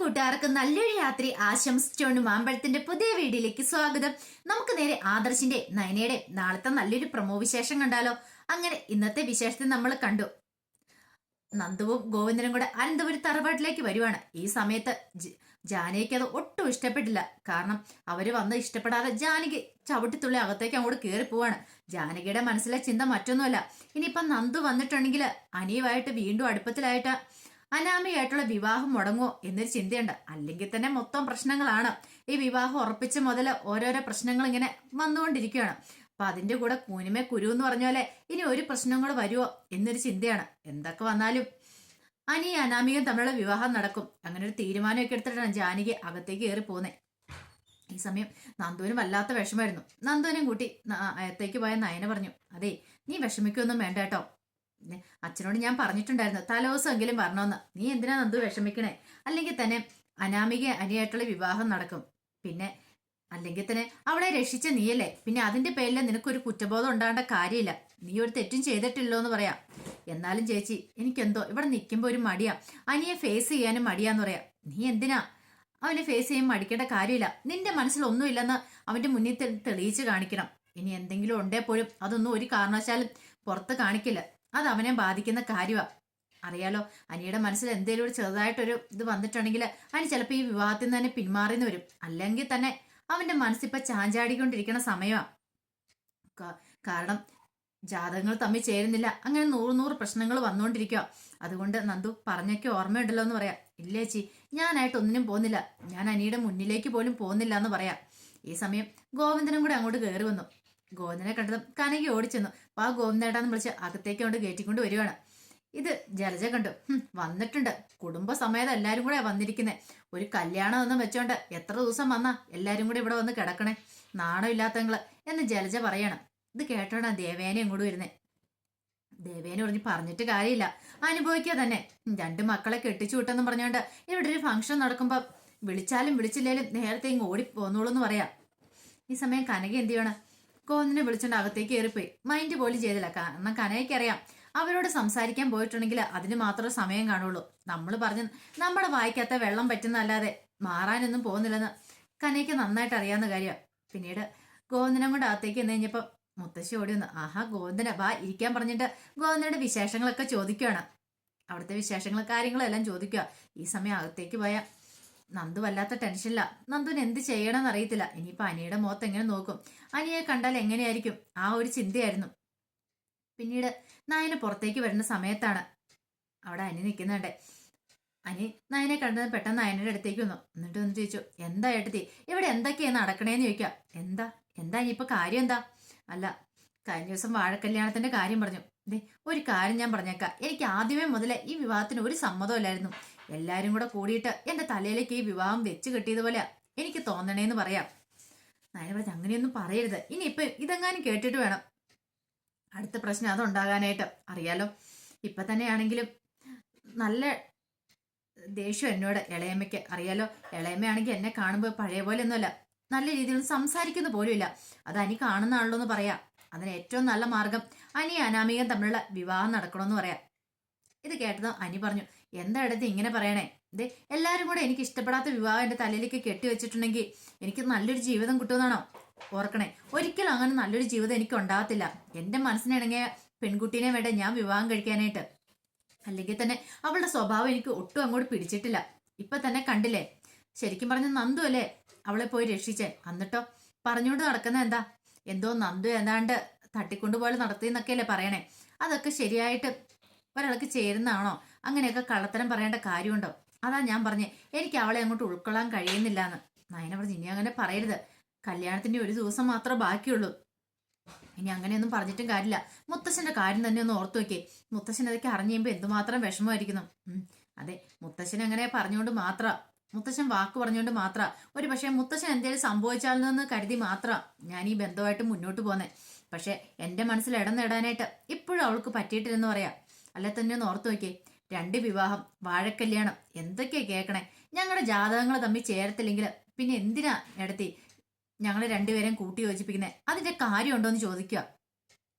കൂട്ടുകാർക്ക് നല്ലൊരു രാത്രി ആശംസിച്ചുകൊണ്ട് മാമ്പഴത്തിന്റെ പുതിയ വീഡിയോയിലേക്ക് സ്വാഗതം. നമുക്ക് നേരെ ആദർശിന്റെ നയനയുടെ നാളത്തെ നല്ലൊരു പ്രൊമോ വിശേഷം കണ്ടാലോ. അങ്ങനെ ഇന്നത്തെ വിശേഷത്തിൽ നമ്മൾ കണ്ടു, നന്ദുവും ഗോവിന്ദനും കൂടെ അനന്തപുരി തറവാട്ടിലേക്ക് വരുവാണ്. ഈ സമയത്ത് ജാനകിക്ക് അത് ഒട്ടും ഇഷ്ടപ്പെട്ടില്ല. കാരണം അവര് വന്ന് ഇഷ്ടപ്പെടാതെ ജാനകി ചവിട്ടിത്തുള്ളി അകത്തേക്ക് അങ്ങോട്ട് കയറി പോവാണ്. ജാനകിയുടെ മനസ്സിലെ ചിന്ത മറ്റൊന്നുമല്ല, ഇനിയിപ്പം നന്ദു വന്നിട്ടുണ്ടെങ്കിൽ അനിയുമായിട്ട് വീണ്ടും അടുപ്പത്തിലായിട്ട് അനാമികയായിട്ടുള്ള വിവാഹം മുടങ്ങുമോ എന്നൊരു ചിന്തയുണ്ട്. അല്ലെങ്കിൽ തന്നെ മൊത്തം പ്രശ്നങ്ങളാണ്. ഈ വിവാഹം ഉറപ്പിച്ച മുതൽ ഓരോരോ പ്രശ്നങ്ങൾ ഇങ്ങനെ വന്നുകൊണ്ടിരിക്കുകയാണ്. അപ്പൊ അതിന്റെ കൂടെ കൂനിമേ കുരു എന്ന് പറഞ്ഞ പോലെ ഇനി ഒരു പ്രശ്നങ്ങൾ വരുമോ എന്നൊരു ചിന്തയാണ്. എന്തൊക്കെ വന്നാലും അനി അനാമികയും തമ്മിലുള്ള വിവാഹം നടക്കും. അങ്ങനെ ഒരു തീരുമാനമൊക്കെ എടുത്തിട്ടാണ് ജാനകി അകത്തേക്ക് കയറി പോകുന്നത്. ഈ സമയം നന്ദുവിന് വല്ലാത്ത വിഷമായിരുന്നു. നന്ദുവിനെയും കൂട്ടി അകത്തേക്ക് പോയ നയന പറഞ്ഞു, അതെ നീ വിഷമിക്കൊന്നും വേണ്ട കേട്ടോ. അച്ഛനോട് ഞാൻ പറഞ്ഞിട്ടുണ്ടായിരുന്നു തലേദിവസമെങ്കിലും വരണമെന്ന്. നീ എന്തിനാ നന്ദു വിഷമിക്കണേ? അല്ലെങ്കിൽ തന്നെ അനാമിക അനിയായിട്ടുള്ള വിവാഹം നടക്കും. പിന്നെ അല്ലെങ്കിൽ തന്നെ അവളെ രക്ഷിച്ച നീയല്ലേ. പിന്നെ അതിന്റെ പേരിൽ നിനക്കൊരു കുറ്റബോധം ഉണ്ടാകേണ്ട കാര്യമില്ല. നീ ഒരു തെറ്റും ചെയ്തിട്ടില്ലോ എന്ന് പറയാം. എന്നാലും ചേച്ചി എനിക്കെന്തോ ഇവിടെ നിൽക്കുമ്പോൾ ഒരു മടിയാ. അനിയെ ഫേസ് ചെയ്യാനും മടിയാന്ന് പറയാം. നീ എന്തിനാ അവനെ ഫേസ് ചെയ്യാൻ മടിക്കേണ്ട കാര്യമില്ല. നിന്റെ മനസ്സിലൊന്നുമില്ലെന്ന് അവന്റെ മുന്നിൽ തെളിയിച്ച് കാണിക്കണം. ഇനി എന്തെങ്കിലും ഉണ്ടേ പോലും അതൊന്നും ഒരു കാരണവശാലും പുറത്ത് കാണിക്കില്ല. അത് അവനെ ബാധിക്കുന്ന കാര്യമാണ്. അറിയാലോ, അനിയുടെ മനസ്സിൽ എന്തെങ്കിലും ഒരു ചെറുതായിട്ടൊരു ഇത് വന്നിട്ടുണ്ടെങ്കിൽ അനി ചിലപ്പോൾ ഈ വിവാഹത്തിൽ നിന്ന് തന്നെ പിന്മാറിന്ന് വരും. അല്ലെങ്കിൽ തന്നെ അവന്റെ മനസ്സിപ്പോ ചാഞ്ചാടിക്കൊണ്ടിരിക്കുന്ന സമയമാണ്. കാരണം ജാതകങ്ങൾ തമ്മിൽ ചേരുന്നില്ല. അങ്ങനെ നൂറ് പ്രശ്നങ്ങൾ വന്നുകൊണ്ടിരിക്കുക. അതുകൊണ്ട് നന്ദു പറഞ്ഞൊക്കെ ഓർമ്മയുണ്ടല്ലോ എന്ന് പറയാം. ഇല്ലേച്ചി, ഞാനായിട്ട് ഒന്നിനും പോകുന്നില്ല. ഞാൻ അനിയുടെ മുന്നിലേക്ക് പോലും പോകുന്നില്ല എന്ന് പറയാം. ഈ സമയം ഗോവിന്ദനും കൂടെ അങ്ങോട്ട് കയറി വന്നു. ഗോവിന്ദനെ കണ്ടതും കനകി ഓടിച്ചെന്നു. അപ്പൊ ആ ഗോവിന്ദേട്ടാന്ന് വിളിച്ച് അകത്തേക്ക് കൊണ്ട് കയറ്റിക്കൊണ്ട് വരുവാണ്. ഇത് ജലജ കണ്ടു. വന്നിട്ടുണ്ട്, കുടുംബസമേതം എല്ലാരും കൂടെ വന്നിരിക്കുന്നത്. ഒരു കല്യാണം ഒന്നും വെച്ചോണ്ട് എത്ര ദിവസം വന്നാ എല്ലാരും കൂടെ ഇവിടെ വന്ന് കിടക്കണേ, നാണമില്ലാത്തങ്ങള് എന്ന് ജലജ പറയണം. ഇത് കേട്ടോണ്ടാ ദേവേനെ ഇങ്ങോട്ട് വരുന്നേ. ദേവേനെ പറഞ്ഞിട്ട് കാര്യമില്ല, അനുഭവിക്കുക തന്നെ. രണ്ടു മക്കളെ കെട്ടിച്ചു വിട്ടെന്നും പറഞ്ഞോണ്ട് ഇവിടെ ഒരു ഫംഗ്ഷൻ നടക്കുമ്പോ വിളിച്ചാലും വിളിച്ചില്ലേലും നേരത്തെ ഇങ്ങ് ഓടി പോന്നോളൂ എന്ന് പറയാം. ഈ സമയം കനക എന്ത് ചെയ്യണം, കോന്നിനെ വിളിച്ചോണ്ട് അകത്തേക്ക് കയറിപ്പോയി. മൈൻഡ് പോലും ചെയ്തില്ല. കാരണം കനകയ്ക്കറിയാം അവരോട് സംസാരിക്കാൻ പോയിട്ടുണ്ടെങ്കിൽ അതിന് മാത്രമേ സമയം കാണുള്ളൂ. നമ്മൾ പറഞ്ഞ് നമ്മുടെ വായിക്കാത്ത വെള്ളം പറ്റുന്നല്ലാതെ മാറാനൊന്നും പോകുന്നില്ലെന്ന് കനയ്ക്ക് നന്നായിട്ട് അറിയാവുന്ന കാര്യമാണ്. പിന്നീട് ഗോവിന്ദനം കൊണ്ട് അകത്തേക്ക് എന്ന് കഴിഞ്ഞപ്പോൾ മുത്തശ്ശി ഓടി വന്നു. ആഹാ ഗോവിന്ദന വാ ഇരിക്കാൻ പറഞ്ഞിട്ട് ഗോവിന്ദയുടെ വിശേഷങ്ങളൊക്കെ ചോദിക്കുകയാണ്. അവിടുത്തെ വിശേഷങ്ങളും കാര്യങ്ങളും എല്ലാം ചോദിക്കുക. ഈ സമയം അകത്തേക്ക് പോയ നന്ദു വല്ലാത്ത ടെൻഷനില്ല. നന്ദുവിന് എന്ത് ചെയ്യണമെന്ന് അറിയത്തില്ല. ഇനിയിപ്പോ അനിയുടെ മുഖത്ത് എങ്ങനെ നോക്കും, അനിയെ കണ്ടാൽ എങ്ങനെയായിരിക്കും, ആ ഒരു ചിന്തയായിരുന്നു. പിന്നീട് നയന പുറത്തേക്ക് വരുന്ന സമയത്താണ് അവിടെ അനി നിൽക്കുന്നുണ്ട്. അനി നയനെ കണ്ടത് പെട്ടെന്ന് നയനയുടെ അടുത്തേക്ക് വന്നു. എന്നിട്ട് ചോദിച്ചു, എന്താ ഏട്ടത്തി ഇവിടെ എന്തൊക്കെയാ നടക്കണേന്ന് ചോദിക്കാം. എന്താ ഇനിയിപ്പോ കാര്യം എന്താ? അല്ല, കഴിഞ്ഞ ദിവസം വാഴക്കല്യാണത്തിന്റെ കാര്യം പറഞ്ഞു. ഒരു കാര്യം ഞാൻ പറഞ്ഞേക്കാം, എനിക്ക് ആദ്യമേ മുതലേ ഈ വിവാഹത്തിന് ഒരു സമ്മതമില്ലായിരുന്നു. എല്ലാരും കൂടെ കൂടിയിട്ട് എന്റെ തലയിലേക്ക് ഈ വിവാഹം വെച്ച് കെട്ടിയതുപോലെ എനിക്ക് തോന്നണേന്ന് പറയാം. നയന പറഞ്ഞു, അങ്ങനെയൊന്നും പറയരുത്. ഇനിയിപ്പൊ ഇതെങ്ങാനും കേട്ടിട്ട് വേണം അടുത്ത പ്രശ്നം അതുണ്ടാകാനായിട്ട്. അറിയാലോ, ഇപ്പൊ തന്നെയാണെങ്കിലും നല്ല ദേഷ്യം എന്നോട് ഇളയമ്മയ്ക്ക്. അറിയാലോ, ഇളയമ്മയാണെങ്കിൽ എന്നെ കാണുമ്പോൾ പഴയ പോലെ ഒന്നുമല്ല, നല്ല രീതിയിൽ സംസാരിക്കുന്ന പോലും ഇല്ല. അത് അനി കാണുന്നതാണല്ലോ എന്ന് പറയാം. അതിന് ഏറ്റവും നല്ല മാർഗം അനി അനാമികം തമ്മിലുള്ള വിവാഹം നടക്കണമെന്ന് പറയാം. ഇത് കേട്ടതും അനി പറഞ്ഞു, എന്താ ഇടത്ത് ഇങ്ങനെ പറയണേ? ഇത് എല്ലാരും കൂടെ എനിക്ക് ഇഷ്ടപ്പെടാത്ത വിവാഹം എന്റെ തലയിലേക്ക് കെട്ടിവെച്ചിട്ടുണ്ടെങ്കിൽ എനിക്ക് നല്ലൊരു ജീവിതം കിട്ടുമെന്നാണോ ഓർക്കണേ? ഒരിക്കലും അങ്ങനെ നല്ലൊരു ജീവിതം എനിക്ക് ഉണ്ടാകത്തില്ല. എന്റെ മനസ്സിനിണങ്ങിയ പെൺകുട്ടീനെ വേണ്ട ഞാൻ വിവാഹം കഴിക്കാനായിട്ട്. അല്ലെങ്കിൽ തന്നെ അവളുടെ സ്വഭാവം എനിക്ക് ഒട്ടും അങ്ങോട്ട് പിടിച്ചിട്ടില്ല. ഇപ്പൊ തന്നെ കണ്ടില്ലേ, ശരിക്കും പറഞ്ഞ നന്ദു അല്ലേ അവളെ പോയി രക്ഷിച്ചേ. എന്നിട്ടോ പറഞ്ഞുകൊണ്ട് നടക്കുന്ന എന്താ, എന്തോ നന്ദു ഏതാണ്ട് തട്ടിക്കൊണ്ടുപോലെ നടത്തിയെന്നൊക്കെയല്ലേ പറയണേ. അതൊക്കെ ശരിയായിട്ട് ഒരാൾക്ക് ചേരുന്നതാണോ? അങ്ങനെയൊക്കെ കള്ളത്തരം പറയേണ്ട കാര്യമുണ്ടോ? അതാ ഞാൻ പറഞ്ഞേ, എനിക്ക് അവളെ അങ്ങോട്ട് ഉൾക്കൊള്ളാൻ കഴിയുന്നില്ല എന്ന്. നയന പറഞ്ഞു, ഇനി അങ്ങനെ പറയരുത്. കല്യാണത്തിന്റെ ഒരു ദിവസം മാത്രമേ ബാക്കിയുള്ളൂ. ഇനി അങ്ങനെയൊന്നും പറഞ്ഞിട്ടും കാര്യമില്ല. മുത്തശ്ശന്റെ കാര്യം തന്നെ ഒന്ന് ഓർത്തു നോക്കിയേ. മുത്തശ്ശൻ അതൊക്കെ അറിഞ്ഞു കഴിയുമ്പോൾ എന്തുമാത്രം വിഷമമായിരിക്കുന്നു. അതെ, മുത്തശ്ശൻ അങ്ങനെ പറഞ്ഞുകൊണ്ട് മാത്രം, മുത്തശ്ശൻ വാക്ക് പറഞ്ഞുകൊണ്ട് മാത്രം, ഒരു പക്ഷേ മുത്തശ്ശൻ എന്തെങ്കിലും സംഭവിച്ചാലെന്ന് കരുതി മാത്രം ഞാൻ ഈ ബന്ധമായിട്ട് മുന്നോട്ട് പോന്നെ. പക്ഷെ എന്റെ മനസ്സിൽ ഇടം നേടാനായിട്ട് ഇപ്പോഴും അവൾക്ക് പറ്റിയിട്ടില്ലെന്ന് പറയാം. അല്ലെ തന്നെ ഒന്ന് ഓർത്തു നോക്കിയേ, 2 വിവാഹം, വാഴക്കല്യാണം, എന്തൊക്കെയാ കേൾക്കണേ. ഞങ്ങളുടെ ജാതകങ്ങൾ തമ്മിൽ ചേരത്തില്ലെങ്കിൽ പിന്നെ എന്തിനാ ഇടത്തി ഞങ്ങളെ രണ്ടുപേരെയും കൂട്ടി യോജിപ്പിക്കുന്നത്? അതിന്റെ കാര്യമുണ്ടോ എന്ന് ചോദിക്കുക.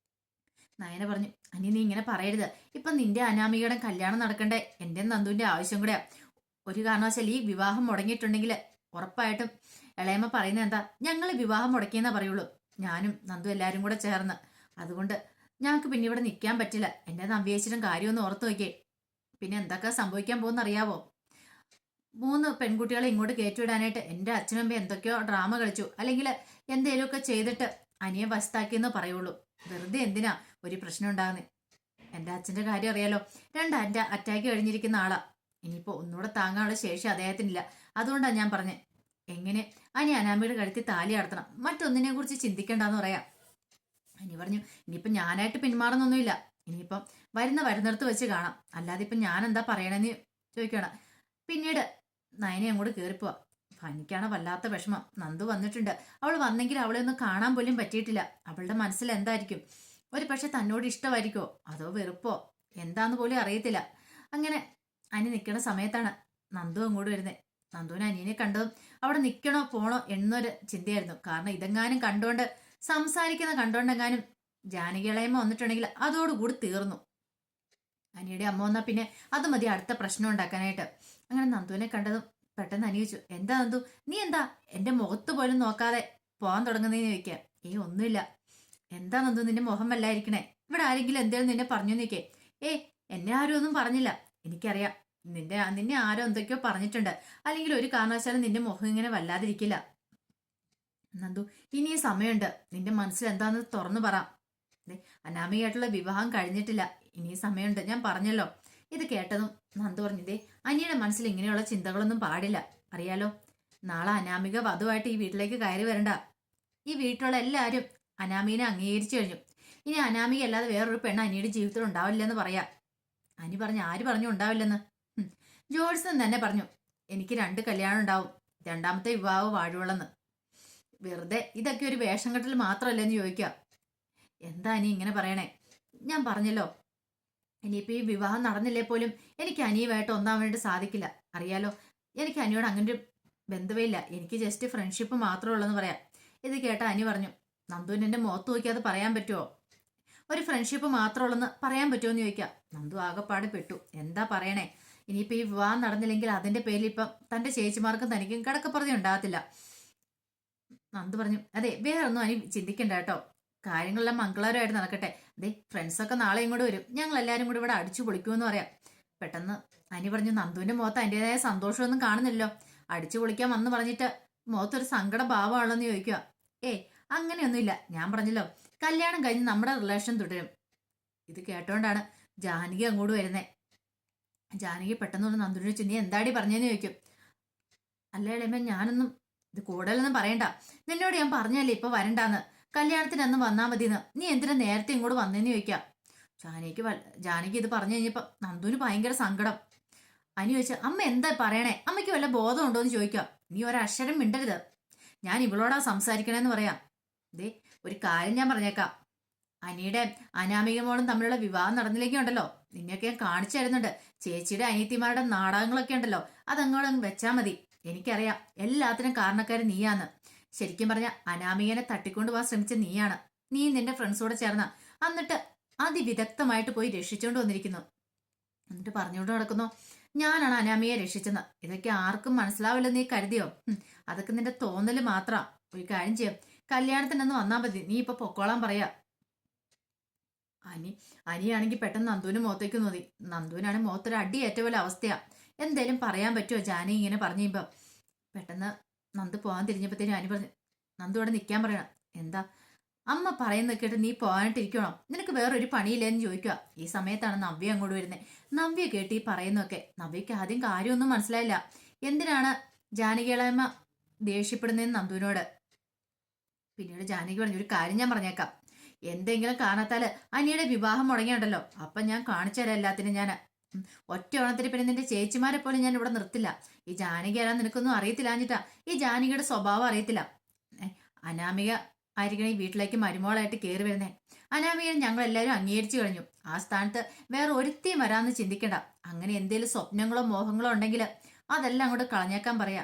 നയന പറഞ്ഞു, അനി നീ ഇങ്ങനെ പറയരുത്. ഇപ്പൊ നിന്റെ അനാമികയുടെ കല്യാണം നടക്കണ്ടേ, എന്റെ നന്ദുവിന്റെ ആവശ്യം കൂടെ. ഒരു കാരണവശാൽ ഈ വിവാഹം മുടങ്ങിയിട്ടുണ്ടെങ്കിൽ ഉറപ്പായിട്ടും ഇളയമ്മ പറയുന്നത് എന്താ, ഞങ്ങൾ വിവാഹം മുടക്കിയെന്നാ പറയുള്ളൂ, ഞാനും നന്ദു എല്ലാരും കൂടെ ചേർന്ന്. അതുകൊണ്ട് ഞങ്ങൾക്ക് പിന്നെ ഇവിടെ നിൽക്കാൻ പറ്റില്ല. എന്റെ നമ്പിയേച്ചിട്ടും കാര്യമൊന്നും ഓർത്ത് നോക്കിയേ. പിന്നെ എന്തൊക്കെ സംഭവിക്കാൻ പോകുന്ന അറിയാവോ? 3 പെൺകുട്ടികളെ ഇങ്ങോട്ട് കയറ്റിവിടാനായിട്ട് എന്റെ അച്ഛനമ്മ എന്തൊക്കെയോ ഡ്രാമ കളിച്ചു, അല്ലെങ്കിൽ എന്തേലുമൊക്കെ ചെയ്തിട്ട് അനിയെ വശത്താക്കിയെന്ന് പറയുള്ളൂ. വെറുതെ എന്തിനാ ഒരു പ്രശ്നം ഉണ്ടാകുന്നേ? എന്റെ അച്ഛന്റെ കാര്യം അറിയാലോ, 2 അറ്റാക്ക് കഴിഞ്ഞിരിക്കുന്ന ആളാ. ഇനിയിപ്പോ ഒന്നുകൂടെ താങ്ങാനുള്ള ശേഷി അദ്ദേഹത്തിനില്ല. അതുകൊണ്ടാണ് ഞാൻ പറഞ്ഞേ, എങ്ങനെ അനി അനാമിയുടെ കഴുത്തി താലി അടത്തണം, മറ്റൊന്നിനെ കുറിച്ച് ചിന്തിക്കണ്ടെന്ന് പറയാം. അനി പറഞ്ഞു, ഇനിയിപ്പൊ ഞാനായിട്ട് പിന്മാറുന്നൊന്നുമില്ല, ഇനിയിപ്പം വരുന്നിടത്ത് വെച്ച് കാണാം, അല്ലാതെ ഇപ്പൊ ഞാൻ എന്താ പറയണെന്ന് ചോദിക്കണം. പിന്നീട് നയനെ അങ്ങോട്ട് കയറിപ്പോവാ. എനിക്കാണ് വല്ലാത്ത വിഷമം. നന്ദു വന്നിട്ടുണ്ട്. അവൾ വന്നെങ്കിൽ അവളെ ഒന്നും കാണാൻ പോലും പറ്റിയിട്ടില്ല. അവളുടെ മനസ്സിൽ എന്തായിരിക്കും? ഒരു പക്ഷെ തന്നോട് ഇഷ്ടമായിരിക്കോ അതോ വെറുപ്പോ എന്താന്ന് പോലും അറിയത്തില്ല. അങ്ങനെ അനി നിൽക്കുന്ന സമയത്താണ് നന്ദു അങ്ങോട്ട് വരുന്നത്. നന്ദുവിന് അനിയനെ കണ്ടതും അവിടെ നിൽക്കണോ പോണോ എന്നൊരു ചിന്തയായിരുന്നു. കാരണം ഇതെങ്ങാനും കണ്ടോണ്ട് കണ്ടോണ്ടെങ്ങാനും ജാനകിളയമ്മ വന്നിട്ടുണ്ടെങ്കിൽ അതോടുകൂടി തീർന്നു. അനിയുടെ അമ്മ വന്നാൽ പിന്നെ അത് മതി അടുത്ത പ്രശ്നം ഉണ്ടാക്കാനായിട്ട്. അങ്ങനെ നന്ദുവിനെ കണ്ടതും പെട്ടെന്ന് അനിയിച്ചു, എന്താ നന്ദു, നീ എന്താ എന്റെ മുഖത്ത് പോലും നോക്കാതെ പോകാൻ തുടങ്ങുന്നതെന്ന് ചോദിക്കുക. ഒന്നുമില്ല. എന്താ നന്ദു നിന്റെ മുഖം വല്ലായിരിക്കണേ? ഇവിടെ ആരെങ്കിലും എന്തേലും നിന്നെ പറഞ്ഞു നിൽക്കേ? എന്നെ ആരും ഒന്നും പറഞ്ഞില്ല. എനിക്കറിയാം നിന്നെ ആരോ എന്തൊക്കെയോ പറഞ്ഞിട്ടുണ്ട്. അല്ലെങ്കിൽ ഒരു കാരണവശാലും നിന്റെ മുഖം ഇങ്ങനെ വല്ലാതിരിക്കില്ല. നന്ദു, ഇനിയും സമയമുണ്ട്. നിന്റെ മനസ്സിൽ എന്താന്ന് തുറന്നു പറ. അനാമികയായിട്ടുള്ള വിവാഹം കഴിഞ്ഞിട്ടില്ല, ഇനിയും സമയമുണ്ട്, ഞാൻ പറഞ്ഞല്ലോ. ഇത് കേട്ടതും നന്ദു പറഞ്ഞതേ, അനിയുടെ മനസ്സിൽ ഇങ്ങനെയുള്ള ചിന്തകളൊന്നും പാടില്ല, അറിയാലോ. നാളെ അനാമിക വധുവായിട്ട് ഈ വീട്ടിലേക്ക് കയറി വരണ്ട. ഈ വീട്ടിലുള്ള എല്ലാവരും അനാമികനെ അംഗീകരിച്ചു കഴിഞ്ഞു. ഇനി അനാമിക അല്ലാതെ വേറൊരു പെണ്ണ് അനിയുടെ ജീവിതത്തിൽ ഉണ്ടാവില്ലെന്ന് പറയാം. അനി പറഞ്ഞു, ആര് പറഞ്ഞു ഉണ്ടാവില്ലെന്ന്? ജോൾസൺ തന്നെ പറഞ്ഞു എനിക്ക് 2 കല്യാണം ഉണ്ടാവും, 2ാമത്തെ വിവാഹം വാഴുവളെന്ന്. വെറുതെ ഇതൊക്കെ ഒരു വേഷം കെട്ടൽ മാത്രമല്ലെന്ന് ചോദിക്കുക. എന്താ അനി ഇങ്ങനെ പറയണേ? ഞാൻ പറഞ്ഞല്ലോ, ഇനിയിപ്പോൾ ഈ വിവാഹം നടന്നില്ലേ പോലും എനിക്ക് അനിയുമായിട്ട് ഒന്നാവാനായിട്ട് സാധിക്കില്ല, അറിയാലോ. എനിക്ക് അനിയോട് അങ്ങനെ ഒരു ബന്ധമേ ഇല്ല, എനിക്ക് ജസ്റ്റ് ഫ്രണ്ട്ഷിപ്പ് മാത്രമേ ഉള്ളെന്ന് പറയാം. ഇത് കേട്ട അനി പറഞ്ഞു, നന്ദുവിന് എൻ്റെ മുഖത്ത് നോക്കി അത് പറയാൻ പറ്റുമോ? ഒരു ഫ്രണ്ട്ഷിപ്പ് മാത്രമുള്ളെന്ന് പറയാൻ പറ്റുമോ എന്ന് ചോദിക്കാം. നന്ദു ആകെപ്പാട് പെട്ടു. എന്താ പറയണേ? ഇനിയിപ്പോൾ ഈ വിവാഹം നടന്നില്ലെങ്കിൽ അതിന്റെ പേരിൽ ഇപ്പം തന്റെ ചേച്ചിമാർക്കും തനിക്കും കിടക്കപ്പുറതി ഉണ്ടാകത്തില്ല. നന്ദു പറഞ്ഞു, അതെ വേറൊന്നും അനി ചിന്തിക്കണ്ട കേട്ടോ, കാര്യങ്ങളെല്ലാം മംഗളകരമായിട്ട് നടക്കട്ടെ. അതെ ഫ്രണ്ട്സൊക്കെ നാളെ ഇങ്ങോട്ട് വരും, ഞങ്ങൾ എല്ലാവരും കൂടി ഇവിടെ അടിച്ചു പൊളിക്കുമെന്ന് പറയാം. പെട്ടെന്ന് അനി പറഞ്ഞു, നന്ദുവിന്റെ മുഖത്ത് അതിൻ്റെതായ സന്തോഷമൊന്നും കാണുന്നില്ലല്ലോ, അടിച്ചു പൊളിക്കാൻ വന്ന് പറഞ്ഞിട്ട് മുഖത്തൊരു സങ്കട ഭാവമാണെന്ന് ചോദിക്കുക. അങ്ങനെയൊന്നുമില്ല, ഞാൻ പറഞ്ഞല്ലോ കല്യാണം കഴിഞ്ഞ് നമ്മുടെ റിലേഷൻ തുടരും. ഇത് കേട്ടോണ്ടാണ് ജാനകി അങ്ങോട്ട് വരുന്നേ. ജാനകി പെട്ടെന്ന് ഒന്ന് നന്ദുവിനെ നീ എന്താടി പറഞ്ഞെന്ന് ചോദിക്കും. അല്ല ഇളയമ്മ, ഞാനൊന്നും ഇത് കൂടുതലൊന്നും പറയണ്ട, നിന്നോട് ഞാൻ പറഞ്ഞല്ലേ ഇപ്പൊ വരണ്ടാന്ന്, കല്യാണത്തിന് അന്ന് വന്നാ മതിന്ന്, നീ എന്തിനാ നേരത്തെ ഇങ്ങോട്ട് വന്നേന്ന് ചോദിക്കാം. ജാനകി ഇത് പറഞ്ഞു കഴിഞ്ഞപ്പോ നന്ദുവിന് ഭയങ്കര സങ്കടം. അനി ചോദിച്ച, അമ്മ എന്താ പറയണേ, അമ്മയ്ക്ക് വല്ല ബോധം ഉണ്ടോ എന്ന് ചോദിക്കാം. നീ ഒരക്ഷരം മിണ്ടരുത്, ഞാൻ ഇവളോടാ സംസാരിക്കണേന്ന് പറയാം. ദേ ഒരു കാര്യം ഞാൻ പറഞ്ഞേക്കാം, അനിയുടെ അനാമിക മോളും തമ്മിലുള്ള വിവാഹം നടന്നില്ലെങ്കിൽ ഉണ്ടല്ലോ, നിന്നെയൊക്കെ ഞാൻ കാണിച്ചു തരുന്നുണ്ട്. ചേച്ചിയുടെ അനിയത്തിമാരുടെ നാടകങ്ങളൊക്കെ ഉണ്ടല്ലോ, അതങ്ങോട്ട് വെച്ചാ മതി. എനിക്കറിയാം എല്ലാത്തിനും കാരണക്കാരൻ നീയാന്ന്. ശരിക്കും പറഞ്ഞ അനാമികനെ തട്ടിക്കൊണ്ടു പോകാൻ ശ്രമിച്ച നീയാണ്. നീ നിന്റെ ഫ്രണ്ട്സോടെ ചേർന്ന എന്നിട്ട് അതിവിദഗ്ധമായിട്ട് പോയി രക്ഷിച്ചുകൊണ്ട് വന്നിരിക്കുന്നു. എന്നിട്ട് പറഞ്ഞുകൊണ്ട് നടക്കുന്നു ഞാനാണ് അനാമിയെ രക്ഷിച്ചെന്ന്. ഇതൊക്കെ ആർക്കും മനസ്സിലാവില്ലെന്ന് നീ കരുതിയോ? അതൊക്കെ നിന്റെ തോന്നല് മാത്ര. ഒരു കാര്യം ചെയ്യാം, കല്യാണത്തിനൊന്ന് വന്നാൽ മതി, നീ ഇപ്പൊ പൊക്കോളാൻ പറയാ. അനിയാണെങ്കിൽ പെട്ടെന്ന് നന്ദുവിന് മുഖത്തേക്ക് നോക്കി. നന്ദുവിനാണ് മുഖത്തൊരു അടിയേറ്റ പോലെ അവസ്ഥയാ. എന്തേലും പറയാൻ പറ്റുമോ ജാനി ഇങ്ങനെ പറഞ്ഞു കഴിയുമ്പോ? പെട്ടെന്ന് നന്ദു പോകാൻ തിരിഞ്ഞപ്പോഴത്തേനും അനി പറഞ്ഞു, നന്ദു ഇവിടെ നിൽക്കാൻ പറയണം. എന്താ അമ്മ പറയുന്നത് കേട്ട് നീ പോകാനായിട്ടിരിക്കണോ? നിനക്ക് വേറൊരു പണിയില്ലേന്ന് ചോദിക്കുക. ഈ സമയത്താണ് നവ്യ അങ്ങോട്ട് വരുന്നത്. നവ്യ കേട്ട് ഈ പറയുന്നൊക്കെ നവ്യക്ക് ആദ്യം കാര്യമൊന്നും മനസ്സിലായില്ല. എന്തിനാണ് ജാനകിളയമ്മ ദേഷ്യപ്പെടുന്നതെന്ന് നന്ദുവിനോട്. പിന്നീട് ജാനകി പറഞ്ഞു, ഒരു കാര്യം ഞാൻ പറഞ്ഞേക്കാം, എന്തെങ്കിലും കാരണത്താല് അനിയുടെ വിവാഹം മുടങ്ങിയുണ്ടല്ലോ, അപ്പൊ ഞാൻ കാണിച്ചു തരാം എല്ലാത്തിനും. ഞാൻ ഒറ്റ ഓണത്തിന് പിന്നെ നിന്റെ ചേച്ചിമാരെ പോലെ ഞാൻ ഇവിടെ നിർത്തില്ല. ഈ ജാനകി ആരാ നിനക്കൊന്നും അറിയത്തില്ലാഞ്ഞിട്ടാ. ഈ ജാനകിയുടെ സ്വഭാവം അറിയത്തില്ല. അനാമിക ആയിരിക്കണം ഈ വീട്ടിലേക്ക് മരുമോളായിട്ട് കയറി വരുന്നേ. അനാമികയെ ഞങ്ങൾ എല്ലാവരും അംഗീകരിച്ചു കഴിഞ്ഞു. ആ സ്ഥാനത്ത് വേറെ ഒരുത്തിയും വരാമെന്ന് ചിന്തിക്കണ്ട. അങ്ങനെ എന്തേലും സ്വപ്നങ്ങളോ മോഹങ്ങളോ ഉണ്ടെങ്കിൽ അതെല്ലാം അങ്ങോട്ട് കളഞ്ഞേക്കാൻ പറയാ.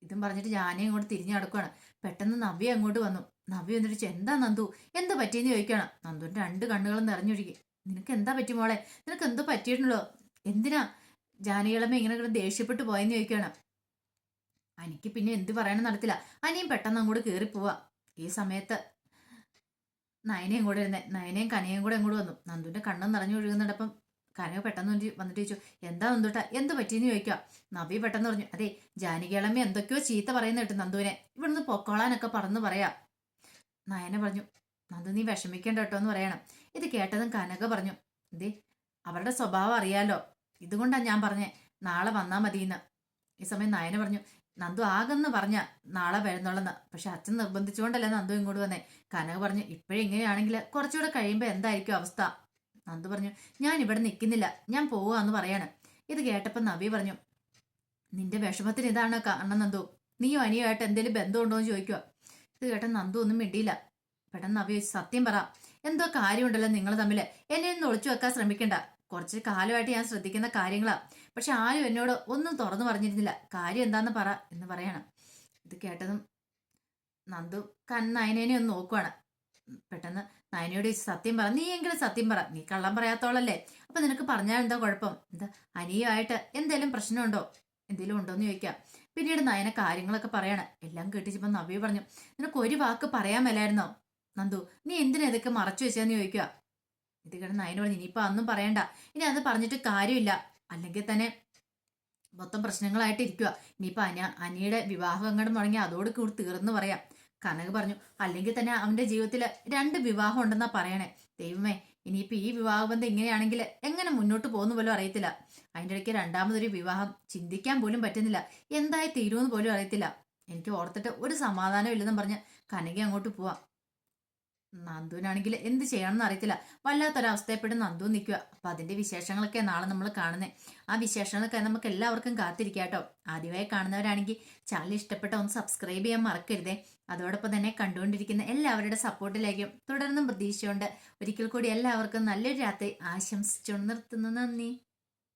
ഇതും പറഞ്ഞിട്ട് ജാനകി അങ്ങോട്ട് തിരിഞ്ഞു നടക്കുകയാണ്. പെട്ടെന്ന് നവ്യ അങ്ങോട്ട് വന്നു. നവ്യ എന്നിട്ട് എന്താ നന്ദു എന്താ പറ്റിയെന്ന് ചോദിക്കണം. നന്ദുവിന്റെ 2 കണ്ണുകളും നിറഞ്ഞൊഴുകി. നിനക്ക് എന്താ പറ്റി മോളെ? നിനക്ക് എന്തോ പറ്റിയിട്ടുണ്ടല്ലോ? എന്തിനാ ജാനകിളമ്മ ഇങ്ങനെ കിടന്ന് ദേഷ്യപ്പെട്ടു പോയെന്ന് ചോദിക്കുകയാണ്. എനിക്ക് പിന്നെ എന്ത് പറയാനും നടത്തില്ല. അനിയും പെട്ടെന്ന് അങ്ങോട്ട് കയറി പോവാ. ഈ സമയത്ത് നയനയും കൂടെ ഇരുന്നേ, നയനയും കനയും കൂടെ അങ്ങോട്ട് വന്നു. നന്ദുവിന്റെ കണ്ണം നിറഞ്ഞു ഒഴുകുന്നുണ്ടപ്പം കനക പെട്ടെന്ന് വന്നിട്ട് ചോദിച്ചു, എന്താ നന്ദുട്ടാ, എന്ത് പറ്റിയെന്ന് ചോദിക്കാം. നവി പെട്ടെന്ന് പറഞ്ഞു, അതെ ജാനകിളമ്മ എന്തൊക്കെയോ ചീത്ത പറയുന്ന കേട്ടു നന്ദുവിനെ, ഇവിടുന്ന് പൊക്കോളാനൊക്കെ പറന്ന് പറയാ. നയന പറഞ്ഞു, നന്ദു നീ വിഷമിക്കേണ്ട കേട്ടോ എന്ന് പറയണം. ഇത് കേട്ടതും കനക പറഞ്ഞു, എന്തേ അവരുടെ സ്വഭാവം അറിയാലോ, ഇതുകൊണ്ടാണ് ഞാൻ പറഞ്ഞേ നാളെ വന്നാ മതിയെന്ന്. ഈ സമയം നയന പറഞ്ഞു, നന്ദു ആകെന്ന് പറഞ്ഞ നാളെ വരുന്നുള്ളെന്ന്, പക്ഷെ അച്ഛൻ നിർബന്ധിച്ചുകൊണ്ടല്ലേ നന്ദു ഇങ്ങോട്ട് വന്നേ. കനക പറഞ്ഞു, ഇപ്പോഴും ഇങ്ങനെയാണെങ്കിൽ കുറച്ചുകൂടെ കഴിയുമ്പോൾ എന്തായിരിക്കും അവസ്ഥ. നന്ദു പറഞ്ഞു, ഞാൻ ഇവിടെ നിൽക്കുന്നില്ല, ഞാൻ പോവാന്ന് പറയാണ്. ഇത് കേട്ടപ്പോൾ നവി പറഞ്ഞു, നിന്റെ വിഷമത്തിന് ഇതാണ് കാരണം നന്ദു, നീയോ അനിയുമായിട്ട് എന്തെങ്കിലും ബന്ധമുണ്ടോ എന്ന് ചോദിക്കുക. ഇത് കേട്ട നന്ദു ഒന്നും മിണ്ടിയില്ല. പെട്ടെന്ന് നവി ചോദിച്ചു, സത്യം പറ, എന്തോ കാര്യമുണ്ടല്ലോ നിങ്ങൾ തമ്മിൽ, എന്നെ ഒന്ന് ഒളിച്ചു വെക്കാൻ ശ്രമിക്കണ്ട. കുറച്ച് കാലമായിട്ട് ഞാൻ ശ്രദ്ധിക്കുന്ന കാര്യങ്ങളാ, പക്ഷെ ആരും എന്നോട് ഒന്നും തുറന്നു പറഞ്ഞിരുന്നില്ല. കാര്യം എന്താന്ന് പറ എന്ന് പറയണം. ഇത് കേട്ടതും നന്ദു നയനേനെ ഒന്ന് നോക്കുവാണ്. പെട്ടെന്ന് നയനയോട് സത്യം പറ, നീ എങ്കിലും സത്യം പറ, നീ കള്ളം പറയാത്തോളല്ലേ, അപ്പൊ നിനക്ക് പറഞ്ഞാൽ എന്താ കുഴപ്പം, എന്താ അനിയുമായിട്ട് എന്തേലും പ്രശ്നമുണ്ടോ, എന്തേലും ഉണ്ടോന്ന് ചോദിക്കാം. പിന്നീട് നയന കാര്യങ്ങളൊക്കെ പറയാണ്. എല്ലാം കേട്ടിച്ചപ്പോ നവ്യ പറഞ്ഞു, നിനക്ക് ഒരു വാക്ക് പറയാൻ മേലായിരുന്നോ നന്ദു, നീ എന്തിനാ ഇതൊക്കെ മറച്ചു വെച്ചതെന്ന് ചോദിക്കുക. ഇത് കേട്ട് നയന പറഞ്ഞു, ഇനിയിപ്പൊ അതൊന്നും പറയണ്ട, ഇനി അത് പറഞ്ഞിട്ട് കാര്യമില്ല, അല്ലെങ്കിൽ തന്നെ മൊത്തം പ്രശ്നങ്ങളായിട്ട് ഇരിക്കുക. ഇനിയിപ്പൊ അനിയുടെ വിവാഹം അങ്ങോട്ട് മുടങ്ങി അതോട് കൂടി തീർന്നു പറയാം. കനക പറഞ്ഞു, അല്ലെങ്കിൽ തന്നെ അവന്റെ ജീവിതത്തിൽ 2 വിവാഹം ഉണ്ടെന്നാ പറയണേ. ദൈവമേ, ഇനിയിപ്പോ ഈ വിവാഹബന്ധം ഇങ്ങനെയാണെങ്കിൽ എങ്ങനെ മുന്നോട്ട് പോകുന്ന പോലും അറിയത്തില്ല. അതിൻ്റെ ഇടയ്ക്ക് രണ്ടാമതൊരു വിവാഹം ചിന്തിക്കാൻ പോലും പറ്റുന്നില്ല, എന്തായി തീരുമെന്ന് പോലും അറിയത്തില്ല. എനിക്ക് ഓർത്തിട്ട് ഒരു സമാധാനം ഇല്ലെന്നും പറഞ്ഞ് കനക അങ്ങോട്ട് പോവാം. നന്ദുവിനാണെങ്കിൽ എന്ത് ചെയ്യണമെന്ന് അറിയത്തില്ല. വല്ലാത്തൊരവസ്ഥയെപ്പെട്ട് നന്ദു നിൽക്കുക. അപ്പൊ അതിന്റെ വിശേഷങ്ങളൊക്കെ നാളെ നമ്മൾ കാണുന്നത്. ആ വിശേഷങ്ങളൊക്കെ നമുക്ക് എല്ലാവർക്കും കാത്തിരിക്കാം കേട്ടോ. ആദ്യമായി കാണുന്നവരാണെങ്കിൽ ചാനൽ ഇഷ്ടപ്പെട്ട ഒന്ന് സബ്സ്ക്രൈബ് ചെയ്യാൻ മറക്കരുതേ. അതോടൊപ്പം തന്നെ കണ്ടുകൊണ്ടിരിക്കുന്ന എല്ലാവരുടെ സപ്പോർട്ടിലേക്കും തുടർന്നും പ്രതീക്ഷയുണ്ട്. ഒരിക്കൽ കൂടി എല്ലാവർക്കും നല്ലൊരു രാത്രി ആശംസിച്ചുകൊണ്ട് നിർത്തുന്നു. നന്ദി.